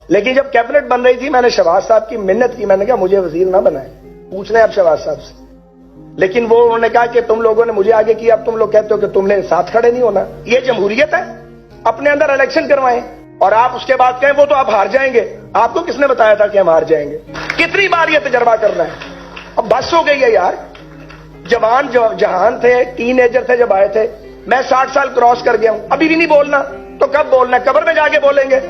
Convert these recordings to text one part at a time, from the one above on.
لیکن جب کیبنٹ بن رہی تھی میں نے شہباز صاحب کی منت کی, میں نے کہا مجھے وزیر نہ بنائیں, پوچھ لیں آپ شہباز صاحب سے. لیکن وہ انہوں نے کہا کہ تم لوگوں نے مجھے آگے کیا, اب تم لوگ کہتے ہو کہ تم نے ساتھ کھڑے نہیں ہونا. یہ جمہوریت ہے؟ اپنے اندر الیکشن کروائیں اور آپ اس کے بعد کہیں وہ تو آپ ہار جائیں گے. آپ کو کس نے بتایا تھا کہ ہم ہار جائیں گے؟ کتنی بار یہ تجربہ کرنا ہے؟ اب بس ہو گئی ہے یار. جوان جہان تھے, ٹین ایجر تھے جب آئے تھے. میں 60 سال کراس کر گیا ہوں, ابھی بھی نہیں بولنا تو کب بولنا ہے؟ قبر میں جا کے بولیں گے,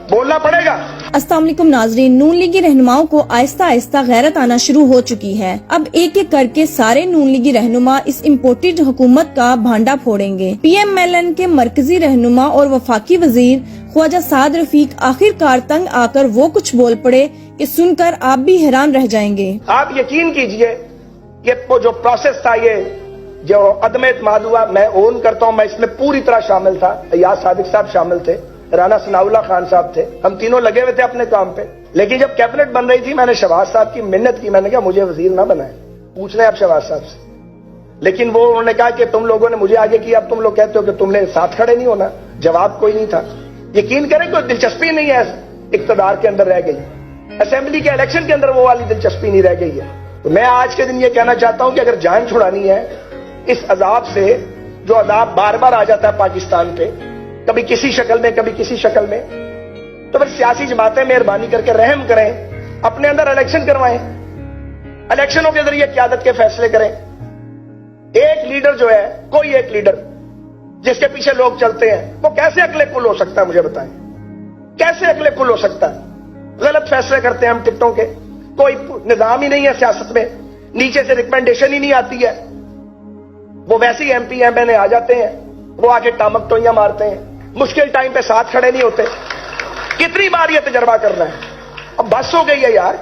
بولنا پڑے گا. السلام علیکم ناظرین. نون لیگی رہنماؤں کو آہستہ آہستہ غیرت آنا شروع ہو چکی ہے. اب ایک ایک کر کے سارے نون لیگی رہنما اس امپورٹڈ حکومت کا بھانڈا پھوڑیں گے. پی ایم ایل این کے مرکزی رہنما اور وفاقی وزیر خواجہ سعد رفیق آخر کار تنگ آ کر وہ کچھ بول پڑے کہ سن کر آپ بھی حیران رہ جائیں گے. آپ یقین کیجئے یہ جو پروسیس تھا, یہ جو عدم اعتماد ہوا, میں اون کرتا ہوں, میں اس میں پوری طرح شامل تھا. ایاز صادق صاحب شامل تھے, رانا ثناء اللہ خان صاحب تھے, ہم تینوں لگے ہوئے تھے اپنے کام پہ. لیکن جب کیبنٹ بن رہی تھی میں نے شہباز صاحب کی منت کی, میں نے کہا مجھے وزیر نہ بنائیں, پوچھ لیں آپ شہباز صاحب سے. لیکن وہ انہوں نے کہا کہ تم لوگوں نے مجھے آگے کیا, اب تم لوگ کہتے ہو کہ تم نے ساتھ کھڑے نہیں ہونا. جواب کوئی نہیں تھا. یقین کریں کوئی دلچسپی نہیں ہے اقتدار کے اندر رہ گئی, اسمبلی کے الیکشن کے اندر وہ والی دلچسپی نہیں رہ گئی ہے. تو میں آج کے دن یہ کہنا چاہتا ہوں کہ اگر جان چھڑانی ہے اس عذاب سے, جو عذاب بار بار آ جاتا ہے پاکستان پہ, کبھی کسی شکل میں کبھی کسی شکل میں, تو پھر سیاسی جماعتیں مہربانی کر کے رحم کریں, اپنے اندر الیکشن کروائیں, الیکشنوں کے ذریعے قیادت کے فیصلے کریں. ایک لیڈر جو ہے, کوئی ایک لیڈر جس کے پیچھے لوگ چلتے ہیں, وہ کیسے عقل کل ہو سکتا ہے؟ مجھے بتائیں, کیسے عقل کل ہو سکتا ہے؟ غلط فیصلے کرتے ہیں ہم ٹکٹوں کے, کوئی نظام ہی نہیں ہے سیاست میں, نیچے سے ریکمنڈیشن ہی نہیں آتی ہے. وہ ویسے ہی ایم پی ایم این اے آ جاتے ہیں, وہ آ کے ٹامک ٹوئیاں مارتے ہیں, مشکل ٹائم پہ ساتھ کھڑے نہیں ہوتے. کتنی بار یہ تجربہ کرنا ہے؟ اب بس ہو گئی ہے یار.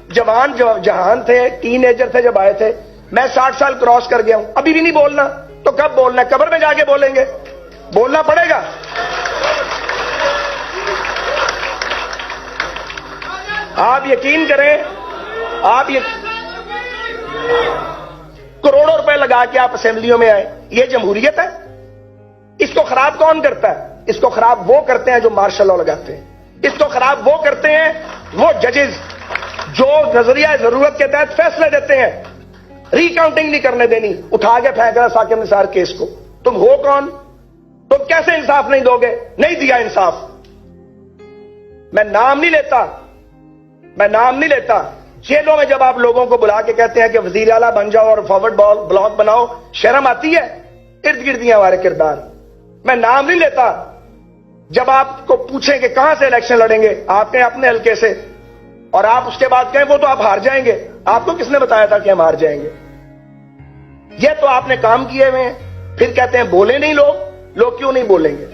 جوان جہان تھے, ٹین ایجر تھے جب آئے تھے. میں 60 سال کراس کر گیا ہوں, ابھی بھی نہیں بولنا تو کب بولنا ہے؟ قبر میں جا کے بولیں گے, بولنا پڑے گا. آپ یقین کریں, آپ کروڑوں روپے لگا کے آپ اسمبلیوں میں آئے, یہ جمہوریت ہے؟ اس کو خراب کون کرتا ہے؟ اس کو خراب وہ کرتے ہیں جو مارشل لاء لگاتے ہیں. اس کو خراب وہ کرتے ہیں وہ ججز جو نظریہ ضرورت کے تحت فیصلے دیتے ہیں. ری کاؤنٹنگ نہیں کرنے دینی, اٹھا کے پھینک رہا ثاقب نثار کیس کو. تم ہو کون؟ تم کیسے انصاف نہیں دو گے؟ نہیں دیا انصاف. میں نام نہیں لیتا. جیلوں میں جب آپ لوگوں کو بلا کے کہتے ہیں کہ وزیر اعلیٰ بن جاؤ اور فارورڈ بلاک بناؤ, شرم آتی ہے؟ ارد گرد ہیں ہمارے کردار. میں نام نہیں لیتا. جب آپ کو پوچھیں کہ کہاں سے الیکشن لڑیں گے, آپ کہیں اپنے حلقے سے, اور آپ اس کے بعد کہیں وہ تو آپ ہار جائیں گے. آپ کو کس نے بتایا تھا کہ ہم ہار جائیں گے؟ یہ تو آپ نے کام کیے ہوئے ہیں. پھر کہتے ہیں بولے نہیں لوگ کیوں نہیں بولیں گے؟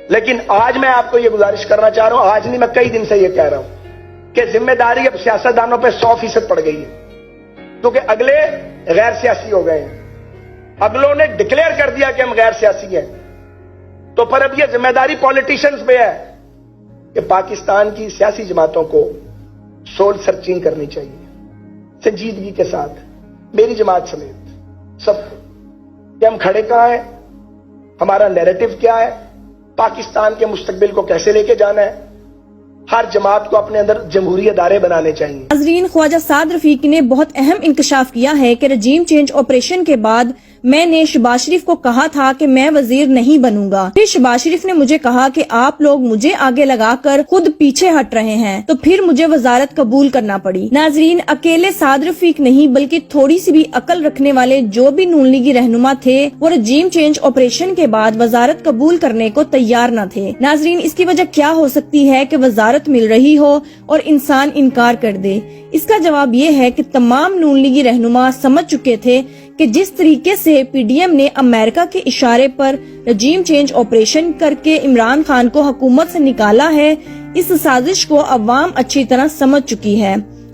لیکن آج میں آپ کو یہ گزارش کرنا چاہ رہا ہوں, آج نہیں میں کئی دن سے یہ کہہ رہا ہوں کہ ذمہ داری اب سیاستدانوں پہ 100% پڑ گئی ہے, کیونکہ اگلے غیر سیاسی ہو گئے ہیں. اگلوں نے ڈکلیئر کر دیا کہ ہم غیر سیاسی ہیں. تو پھر اب یہ ذمہ داری پولیٹیشنز پہ ہے کہ پاکستان کی سیاسی جماعتوں کو سول سرچنگ کرنی چاہیے سنجیدگی کے ساتھ, میری جماعت سمیت سب کو, کہ ہم کھڑے کہاں ہیں, ہمارا نیریٹو کیا ہے, پاکستان کے مستقبل کو کیسے لے کے جانا ہے. ہر جماعت کو اپنے اندر جمہوری ادارے بنانے چاہیے. ناظرین, خواجہ سعد رفیق نے بہت اہم انکشاف کیا ہے کہ رجیم چینج آپریشن کے بعد میں نے شہباز شریف کو کہا تھا کہ میں وزیر نہیں بنوں گا. پھر شہباز شریف نے مجھے کہا کہ آپ لوگ مجھے آگے لگا کر خود پیچھے ہٹ رہے ہیں, تو پھر مجھے وزارت قبول کرنا پڑی. ناظرین, اکیلے سعد رفیق نہیں بلکہ تھوڑی سی بھی عقل رکھنے والے جو بھی نون لیگی رہنما تھے وہ رجیم چینج آپریشن کے بعد وزارت قبول کرنے کو تیار نہ تھے. ناظرین, اس کی وجہ کیا ہو سکتی ہے کہ وزارت مل رہی ہو اور انسان انکار کر دے؟ اس کا جواب یہ ہے کہ تمام نون لیگی رہنما سمجھ چکے تھے کہ جس طریقے سے پی ڈی ایم نے امریکہ کے اشارے پر رجیم چینج آپریشن کر کے عمران خان کو حکومت سے نکالا ہے, اس سازش کو عوام اچھی طرح سمجھ چکی ہے